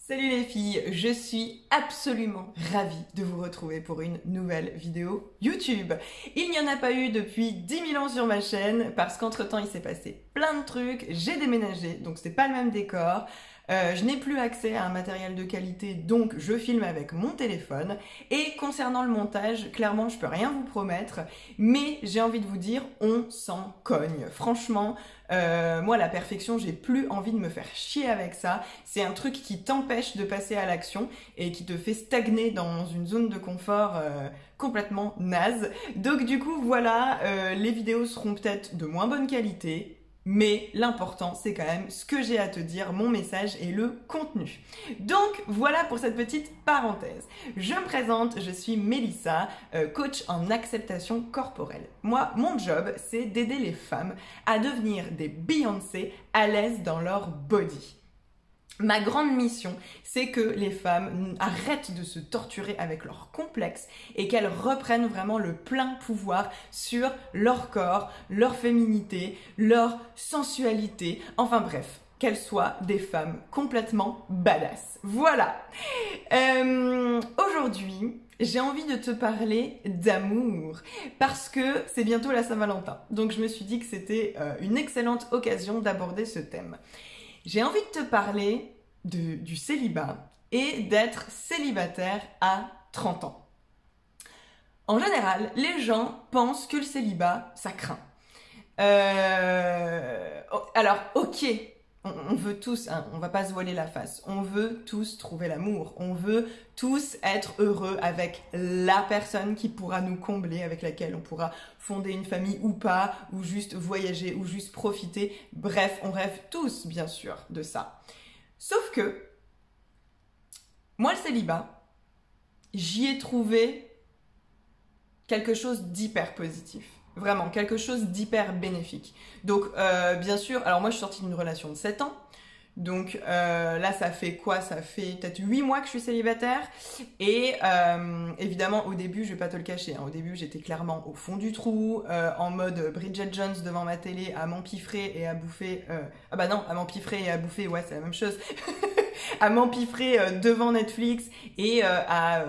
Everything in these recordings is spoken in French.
Salut les filles, je suis absolument ravie de vous retrouver pour une nouvelle vidéo YouTube. Il n'y en a pas eu depuis 10 000 ans sur ma chaîne parce qu'entre temps il s'est passé plein de trucs, j'ai déménagé donc c'est pas le même décor. Je n'ai plus accès à un matériel de qualité, donc je filme avec mon téléphone. Et concernant le montage, clairement, je peux rien vous promettre, mais j'ai envie de vous dire, on s'en cogne. Franchement, moi, la perfection, j'ai plus envie de me faire chier avec ça. C'est un truc qui t'empêche de passer à l'action et qui te fait stagner dans une zone de confort complètement naze. Donc du coup, voilà, les vidéos seront peut-être de moins bonne qualité, mais l'important, c'est quand même ce que j'ai à te dire, mon message et le contenu. Donc, voilà pour cette petite parenthèse. Je me présente, je suis Mélissa, coach en acceptation corporelle. Moi, mon job, c'est d'aider les femmes à devenir des Beyoncé à l'aise dans leur body. Ma grande mission, c'est que les femmes arrêtent de se torturer avec leurs complexes et qu'elles reprennent vraiment le plein pouvoir sur leur corps, leur féminité, leur sensualité, enfin bref, qu'elles soient des femmes complètement badass. Voilà. Aujourd'hui, j'ai envie de te parler d'amour parce que c'est bientôt la Saint-Valentin. Donc je me suis dit que c'était une excellente occasion d'aborder ce thème. J'ai envie de te parler du célibat et d'être célibataire à 30 ans. En général, les gens pensent que le célibat, ça craint. Alors, ok, on veut tous, hein, on va pas se voiler la face, on veut tous trouver l'amour, on veut tous être heureux avec la personne qui pourra nous combler, avec laquelle on pourra fonder une famille ou pas, ou juste voyager, ou juste profiter. Bref, on rêve tous, bien sûr, de ça. Sauf que, moi, le célibat, j'y ai trouvé quelque chose d'hyper positif. Vraiment, quelque chose d'hyper bénéfique. Donc, bien sûr, alors moi, je suis sortie d'une relation de 7 ans. Donc là, ça fait quoi? Ça fait peut-être 8 mois que je suis célibataire. Et évidemment, au début, je vais pas te le cacher, hein, au début, j'étais clairement au fond du trou, en mode Bridget Jones devant ma télé, à m'empiffrer et à bouffer... Ah bah non, à m'empiffrer et à bouffer, ouais, c'est la même chose. À m'empiffrer devant Netflix et à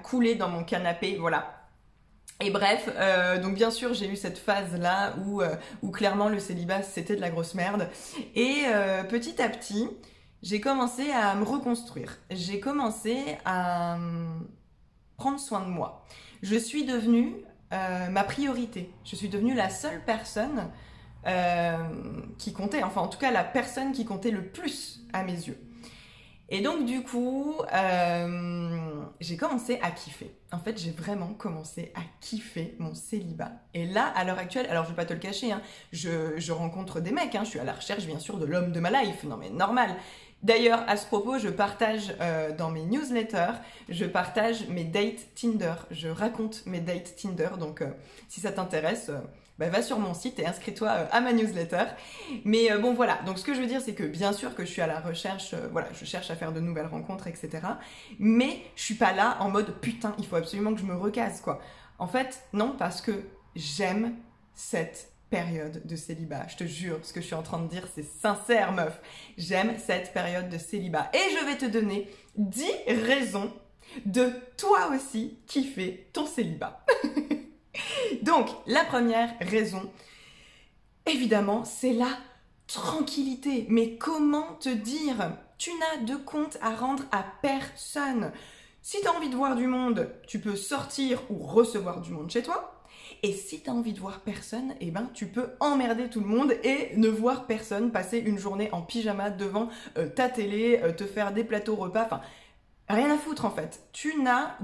couler dans mon canapé, voilà. Et bref, donc bien sûr j'ai eu cette phase-là où clairement le célibat c'était de la grosse merde. Et petit à petit, j'ai commencé à me reconstruire. J'ai commencé à prendre soin de moi. Je suis devenue ma priorité. Je suis devenue la seule personne qui comptait, enfin en tout cas la personne qui comptait le plus à mes yeux. Et donc du coup, j'ai commencé à kiffer. En fait, j'ai vraiment commencé à kiffer mon célibat. Et là, à l'heure actuelle, alors je vais pas te le cacher, hein, je rencontre des mecs, hein, je suis à la recherche bien sûr de l'homme de ma life, non mais normal. D'ailleurs, à ce propos, je partage dans mes newsletters, je partage mes dates Tinder, je raconte mes dates Tinder, donc si ça t'intéresse... bah, va sur mon site et inscris-toi à ma newsletter. Mais bon voilà, donc ce que je veux dire c'est que bien sûr que je suis à la recherche, voilà, je cherche à faire de nouvelles rencontres, etc. Mais je suis pas là en mode putain, il faut absolument que je me recase quoi. En fait, non, parce que j'aime cette période de célibat. Je te jure, ce que je suis en train de dire, c'est sincère meuf. J'aime cette période de célibat. Et je vais te donner 10 raisons de toi aussi kiffer ton célibat. Donc, la première raison, évidemment, c'est la tranquillité. Mais comment te dire? Tu n'as de compte à rendre à personne. Si tu as envie de voir du monde, tu peux sortir ou recevoir du monde chez toi. Et si tu as envie de voir personne, eh ben, tu peux emmerder tout le monde et ne voir personne, passer une journée en pyjama devant ta télé, te faire des plateaux repas, enfin, rien à foutre en fait. Tu n'as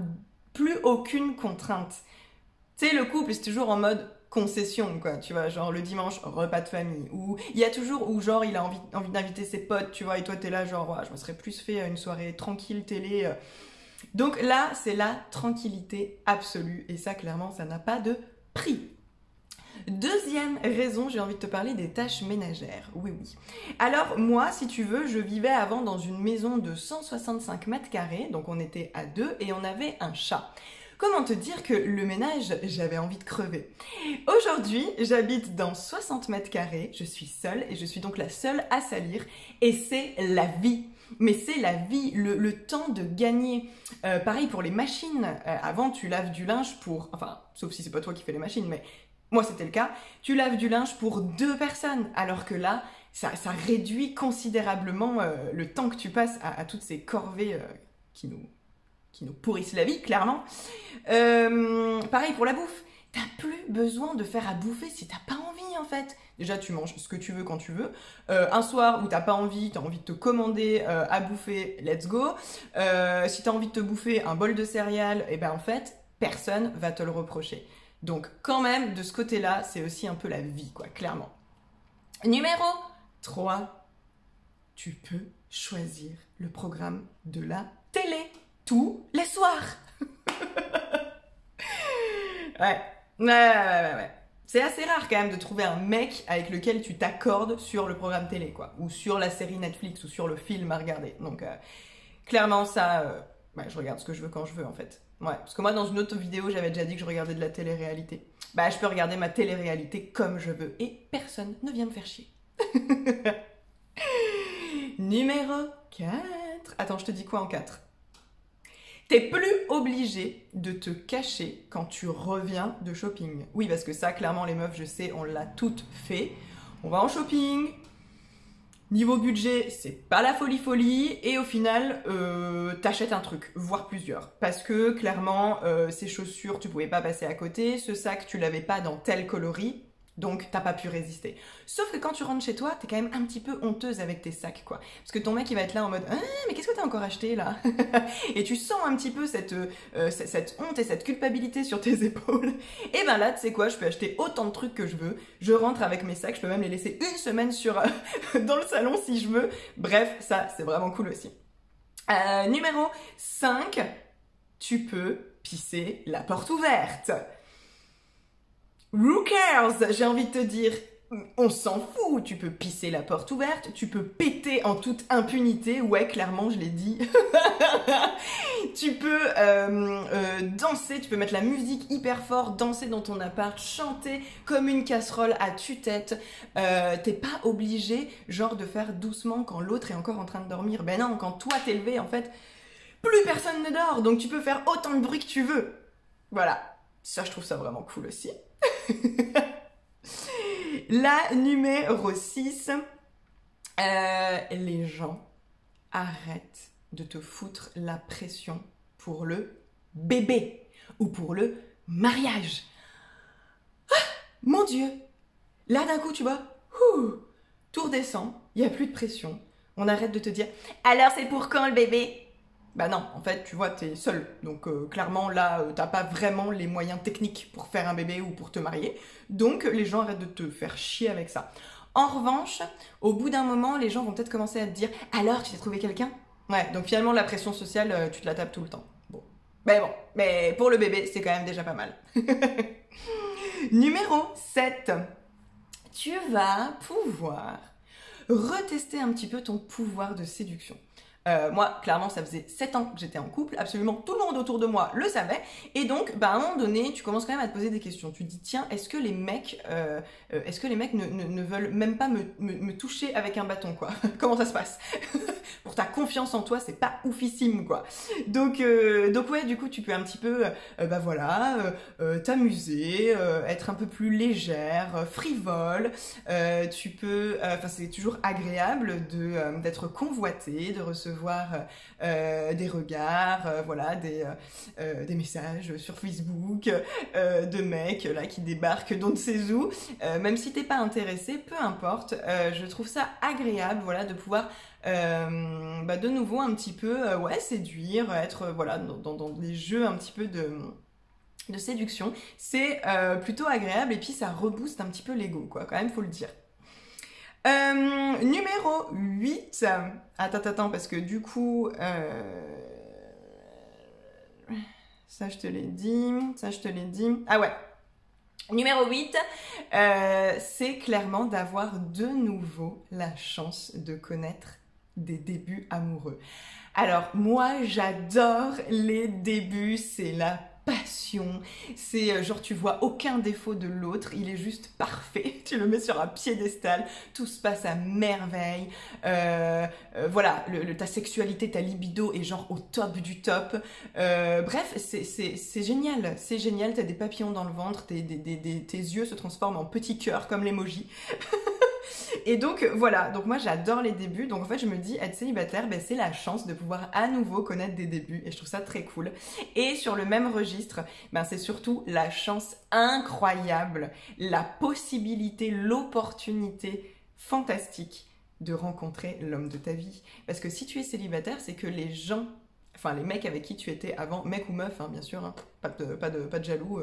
plus aucune contrainte. Tu sais, le couple, c'est toujours en mode concession, quoi, tu vois, genre le dimanche, repas de famille, ou il y a toujours où genre il a envie d'inviter ses potes, tu vois, et toi t'es là genre, ouais, je me serais plus fait une soirée tranquille télé. Donc là, c'est la tranquillité absolue, et ça, clairement, ça n'a pas de prix. Deuxième raison, j'ai envie de te parler des tâches ménagères. Oui, oui. Alors, moi, si tu veux, je vivais avant dans une maison de 165 mètres carrés, donc on était à 2, et on avait un chat. Comment te dire que le ménage, j'avais envie de crever. Aujourd'hui, j'habite dans 60 mètres carrés, je suis seule et je suis donc la seule à salir et c'est la vie. mais c'est la vie, le temps de gagner. Pareil pour les machines. Avant, tu laves du linge pour... Enfin, sauf si c'est pas toi qui fais les machines, mais moi, c'était le cas. Tu laves du linge pour 2 personnes, alors que là, ça réduit considérablement le temps que tu passes à toutes ces corvées qui nous pourrissent la vie, clairement. Pareil pour la bouffe. T'as plus besoin de faire à bouffer si t'as pas envie, en fait. Déjà, tu manges ce que tu veux quand tu veux. Un soir où t'as pas envie, t'as envie de te commander à bouffer, let's go. Si t'as envie de te bouffer un bol de céréales, et ben en fait, personne va te le reprocher. Donc, quand même, de ce côté-là, c'est aussi un peu la vie, quoi, clairement. Numéro 3. Tu peux choisir le programme de la télé tous les soirs. Ouais. C'est assez rare quand même de trouver un mec avec lequel tu t'accordes sur le programme télé, quoi. Ou sur la série Netflix, ou sur le film à regarder. Donc, clairement, ça... je regarde ce que je veux quand je veux, en fait. Ouais, parce que moi, dans une autre vidéo, j'avais déjà dit que je regardais de la télé-réalité. Je peux regarder ma télé-réalité comme je veux. Et personne ne vient me faire chier. Numéro 4. Attends, je te dis quoi en 4? T'es plus obligé de te cacher quand tu reviens de shopping. Oui, parce que ça, clairement, les meufs, je sais, on l'a toutes fait. On va en shopping. Niveau budget, c'est pas la folie. Et au final, t'achètes un truc, voire plusieurs. Parce que, clairement, ces chaussures, tu pouvais pas passer à côté. Ce sac, tu l'avais pas dans tel coloris. Donc, t'as pas pu résister. Sauf que quand tu rentres chez toi, t'es quand même un petit peu honteuse avec tes sacs, quoi. Parce que ton mec, il va être là en mode « Ah, mais qu'est-ce que t'as encore acheté, là ?» Et tu sens un petit peu cette honte et cette culpabilité sur tes épaules. Et ben là, tu sais quoi, je peux acheter autant de trucs que je veux. Je rentre avec mes sacs, je peux même les laisser une semaine dans le salon si je veux. Bref, ça, c'est vraiment cool aussi. Numéro 5, tu peux pisser la porte ouverte. Who cares? J'ai envie de te dire, on s'en fout, tu peux pisser la porte ouverte, tu peux péter en toute impunité, ouais, clairement, je l'ai dit. Tu peux danser, tu peux mettre la musique hyper fort, danser dans ton appart, chanter comme une casserole à tue-tête. T'es pas obligé, genre, de faire doucement quand l'autre est encore en train de dormir. Ben non, quand toi t'es levé, en fait, plus personne ne dort, donc tu peux faire autant de bruit que tu veux. Voilà, ça, je trouve ça vraiment cool aussi. La numéro 6, les gens arrêtent de te foutre la pression pour le bébé ou pour le mariage. Ah, mon Dieu, là d'un coup tu vois, tout redescend, il n'y a plus de pression, on arrête de te dire « Alors c'est pour quand le bébé ?» Bah non, en fait, tu vois, t'es seule. Donc clairement, là, t'as pas vraiment les moyens techniques pour faire un bébé ou pour te marier. Donc les gens arrêtent de te faire chier avec ça. En revanche, au bout d'un moment, les gens vont peut-être commencer à te dire « Alors, tu t'es trouvé quelqu'un ?» Ouais, donc finalement, la pression sociale, tu te la tapes tout le temps. Bon, mais pour le bébé, c'est quand même déjà pas mal. Numéro 7. Tu vas pouvoir retester un petit peu ton pouvoir de séduction. Moi, clairement, ça faisait 7 ans que j'étais en couple, absolument tout le monde autour de moi le savait, et donc, à un moment donné, tu commences quand même à te poser des questions. Tu te dis, tiens, est-ce que les mecs ne veulent même pas me toucher avec un bâton, quoi? Comment ça se passe? Pour ta confiance en toi, c'est pas oufissime, quoi. Donc ouais, du coup, tu peux un petit peu, t'amuser, être un peu plus légère, frivole. Tu peux, c'est toujours agréable d'être convoité, de recevoir des regards, des messages sur Facebook, de mecs là qui débarquent d'on ne sait où. Même si t'es pas intéressé, peu importe. Je trouve ça agréable, voilà, de pouvoir de nouveau un petit peu séduire, être dans des jeux un petit peu de séduction. C'est plutôt agréable et puis ça rebooste un petit peu l'ego, quoi, quand même, faut le dire. Numéro 8. Attends, parce que du coup... ça, je te l'ai dit. Ah ouais. Numéro 8, c'est clairement d'avoir de nouveau la chance de connaître des débuts amoureux. Alors, moi, j'adore les débuts, c'est la passion, c'est genre tu vois aucun défaut de l'autre, il est juste parfait, tu le mets sur un piédestal, tout se passe à merveille, voilà, ta sexualité, ta libido est genre au top du top, bref, c'est génial, t'as des papillons dans le ventre, tes yeux se transforment en petits cœurs comme l'emoji. Et donc voilà, donc moi j'adore les débuts, donc en fait je me dis être célibataire, ben, c'est la chance de pouvoir à nouveau connaître des débuts et je trouve ça très cool. Et sur le même registre, ben, c'est surtout la chance incroyable, la possibilité, l'opportunité fantastique de rencontrer l'homme de ta vie. Parce que si tu es célibataire, c'est que les gens, enfin les mecs avec qui tu étais avant, mec ou meuf hein, bien sûr, hein, pas de jaloux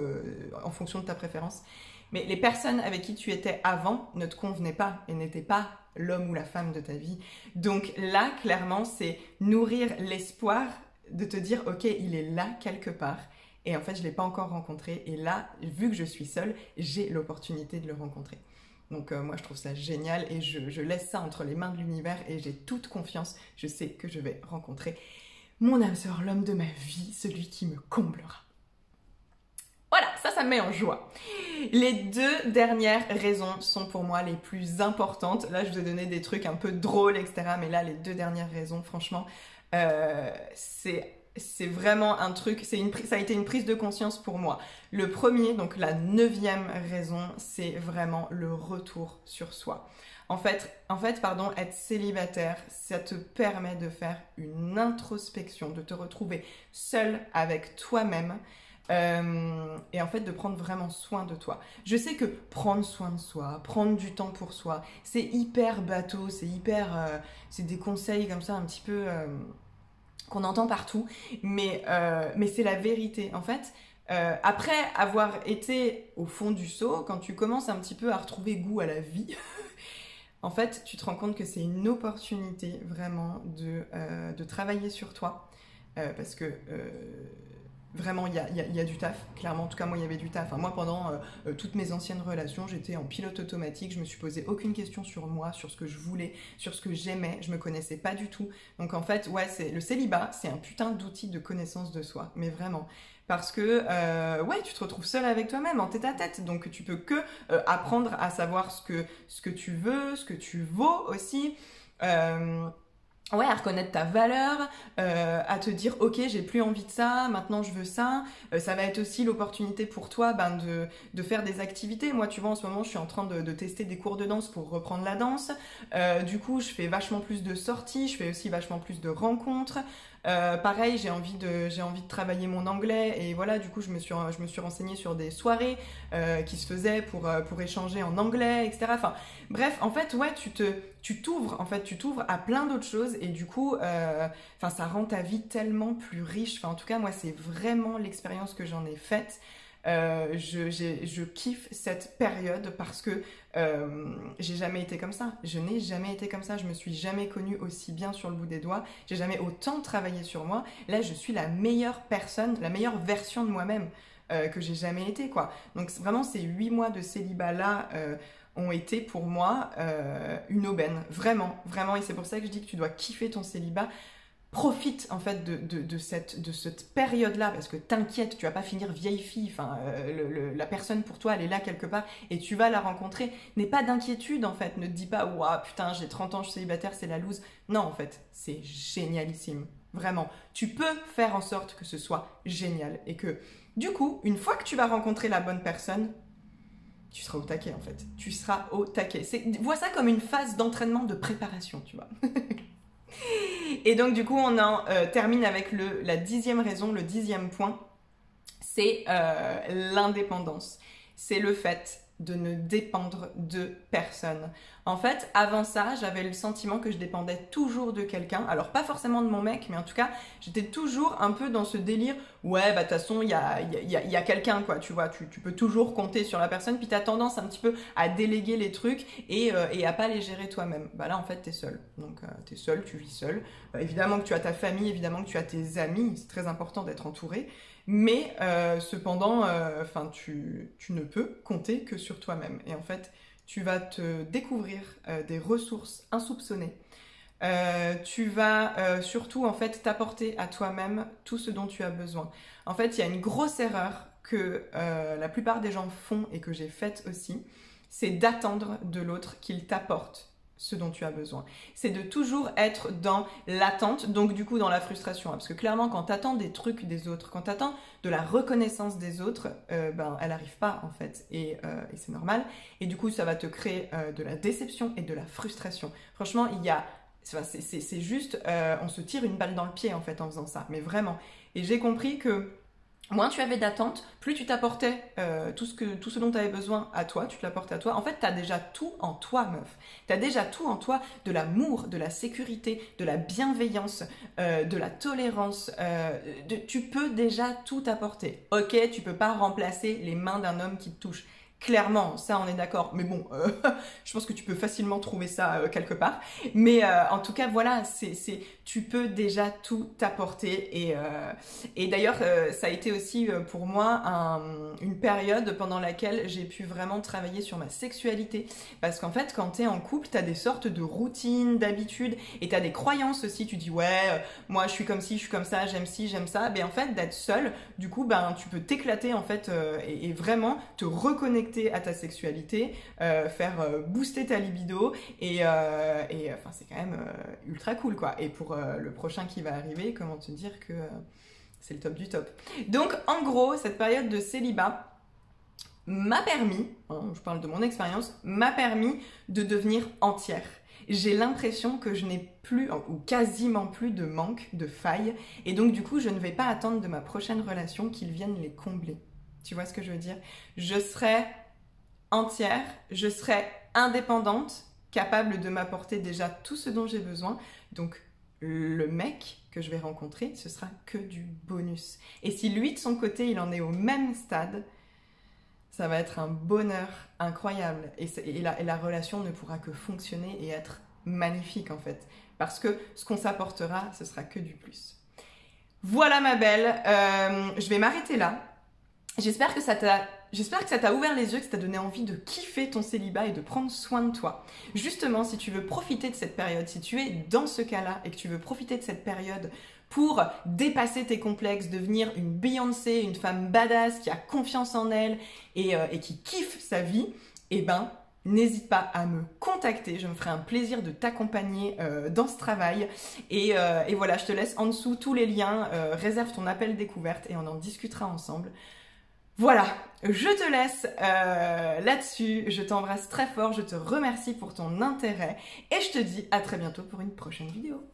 en fonction de ta préférence, mais les personnes avec qui tu étais avant ne te convenaient pas et n'étaient pas l'homme ou la femme de ta vie. Donc là, clairement, c'est nourrir l'espoir de te dire, ok, il est là quelque part. Et en fait, je ne l'ai pas encore rencontré. Et là, vu que je suis seule, j'ai l'opportunité de le rencontrer. Donc moi, je trouve ça génial et je laisse ça entre les mains de l'univers et j'ai toute confiance. Je sais que je vais rencontrer mon âme sœur, l'homme de ma vie, celui qui me comblera. Voilà, ça me met en joie. Les deux dernières raisons sont pour moi les plus importantes. Là, je vous ai donné des trucs un peu drôles, etc. Mais là, les deux dernières raisons, franchement, c'est vraiment un truc, ça a été une prise de conscience pour moi. Le premier, donc la 9e raison, c'est vraiment le retour sur soi. En fait, être célibataire, ça te permet de faire une introspection, de te retrouver seul avec toi-même. Et en fait de prendre vraiment soin de toi. Je sais que prendre soin de soi, prendre du temps pour soi, c'est hyper bateau, c'est des conseils comme ça un petit peu qu'on entend partout, mais c'est la vérité. En fait, après avoir été au fond du seau, quand tu commences un petit peu à retrouver goût à la vie, en fait, tu te rends compte que c'est une opportunité vraiment de travailler sur toi, parce que vraiment, il y a du taf. Clairement, en tout cas, moi, il y avait du taf. Enfin, moi, pendant toutes mes anciennes relations, j'étais en pilote automatique. Je me suis posé aucune question sur moi, sur ce que je voulais, sur ce que j'aimais. Je me connaissais pas du tout. Donc, en fait, ouais, le célibat, c'est un putain d'outil de connaissance de soi. Mais vraiment. Parce que, ouais, tu te retrouves seule avec toi-même, en tête-à-tête. Donc, tu peux que apprendre à savoir ce que tu veux, ce que tu vaux aussi. Ouais, à reconnaître ta valeur, à te dire ok, j'ai plus envie de ça, maintenant je veux ça. Ça va être aussi l'opportunité pour toi de faire des activités. Moi, tu vois, en ce moment, je suis en train de tester des cours de danse pour reprendre la danse. Du coup, je fais vachement plus de sorties, je fais aussi vachement plus de rencontres. Pareil, j'ai envie de travailler mon anglais et voilà, du coup, je me suis renseignée sur des soirées qui se faisaient pour échanger en anglais, etc. Enfin, bref, en fait, ouais, tu t'ouvres à plein d'autres choses et du coup, ça rend ta vie tellement plus riche. Enfin, en tout cas, moi, c'est vraiment l'expérience que j'en ai faite. Je kiffe cette période parce que j'ai jamais été comme ça. Je n'ai jamais été comme ça. Je me suis jamais connue aussi bien sur le bout des doigts. J'ai jamais autant travaillé sur moi. Là, je suis la meilleure personne, la meilleure version de moi-même que j'ai jamais été, quoi. Donc vraiment, ces 8 mois de célibat là ont été pour moi une aubaine, vraiment, vraiment. Et c'est pour ça que je dis que tu dois kiffer ton célibat. Profite en fait de cette période-là parce que t'inquiète, tu vas pas finir vieille fille. Enfin, la personne pour toi, elle est là quelque part et tu vas la rencontrer. N'aie pas d'inquiétude en fait. Ne te dis pas ouah putain j'ai 30 ans, je suis célibataire, c'est la loose. Non en fait, c'est génialissime. Vraiment, tu peux faire en sorte que ce soit génial et que du coup, une fois que tu vas rencontrer la bonne personne, tu seras au taquet en fait. Tu seras au taquet. Vois ça comme une phase d'entraînement de préparation, tu vois. Et donc du coup on en termine avec la 10e raison, le 10e point, c'est l'indépendance. C'est le fait de ne dépendre de personne. En fait, avant ça, j'avais le sentiment que je dépendais toujours de quelqu'un. Alors, pas forcément de mon mec, mais en tout cas, j'étais toujours un peu dans ce délire. Ouais, bah de toute façon, il y a quelqu'un, quoi, tu vois. Tu peux toujours compter sur la personne, puis t'as tendance un petit peu à déléguer les trucs et à pas les gérer toi-même. Bah là, en fait, t'es seul. Donc, t'es seul, tu vis seul. Évidemment que tu as ta famille, évidemment que tu as tes amis. C'est très important d'être entouré. Mais cependant, tu ne peux compter que sur toi-même. Et en fait, tu vas te découvrir des ressources insoupçonnées. Tu vas surtout en fait t'apporter à toi-même tout ce dont tu as besoin. En fait, il y a une grosse erreur que la plupart des gens font et que j'ai faite aussi, c'est d'attendre de l'autre qu'il t'apporte ce dont tu as besoin. C'est de toujours être dans l'attente, donc du coup dans la frustration. Parce que clairement, quand tu attends des trucs des autres, quand tu attends de la reconnaissance des autres, ben, elle n'arrive pas en fait. Et c'est normal. Et du coup, ça va te créer de la déception et de la frustration. Franchement, il y a... C'est juste, on se tire une balle dans le pied en fait en faisant ça. Mais vraiment. Et j'ai compris que moins tu avais d'attente, plus tu t'apportais tout ce dont tu avais besoin à toi, tu te l'apportes à toi. En fait, tu as déjà tout en toi, meuf. Tu as déjà tout en toi, de l'amour, de la sécurité, de la bienveillance, de la tolérance. Tu peux déjà tout apporter. Ok, tu peux pas remplacer les mains d'un homme qui te touche. Clairement, ça on est d'accord, mais bon, je pense que tu peux facilement trouver ça quelque part. Mais en tout cas, voilà, tu peux déjà tout apporter. Et d'ailleurs, ça a été aussi pour moi une période pendant laquelle j'ai pu vraiment travailler sur ma sexualité. Parce qu'en fait, quand t'es en couple, t'as des sortes de routines, d'habitudes, et t'as des croyances aussi. Tu dis, ouais, moi je suis comme ci, je suis comme ça, j'aime ci, j'aime ça. Mais en fait, d'être seule, du coup, ben, tu peux t'éclater en fait et vraiment te reconnecter à ta sexualité, faire booster ta libido et enfin c'est quand même ultra cool quoi. Et pour le prochain qui va arriver, comment te dire que c'est le top du top. Donc en gros, cette période de célibat m'a permis, hein, je parle de mon expérience, m'a permis de devenir entière. J'ai l'impression que je n'ai plus ou quasiment plus de manque, de failles, et donc du coup je ne vais pas attendre de ma prochaine relation qu'ils viennent les combler. Tu vois ce que je veux dire? Je serai entière, je serai indépendante, capable de m'apporter déjà tout ce dont j'ai besoin. Donc le mec que je vais rencontrer, ce sera que du bonus. Et si lui de son côté, il en est au même stade, ça va être un bonheur incroyable. Et la relation ne pourra que fonctionner et être magnifique en fait. Parce que ce qu'on s'apportera, ce sera que du plus. Voilà ma belle, je vais m'arrêter là. J'espère que ça t'a ouvert les yeux, que ça t'a donné envie de kiffer ton célibat et de prendre soin de toi. Justement, si tu veux profiter de cette période, si tu es dans ce cas-là et que tu veux profiter de cette période pour dépasser tes complexes, devenir une Beyoncé, une femme badass qui a confiance en elle et qui kiffe sa vie, eh ben, n'hésite pas à me contacter, je me ferai un plaisir de t'accompagner dans ce travail. Et voilà, je te laisse en dessous tous les liens, réserve ton appel découverte et on en discutera ensemble. Voilà, je te laisse là-dessus, je t'embrasse très fort, je te remercie pour ton intérêt et je te dis à très bientôt pour une prochaine vidéo.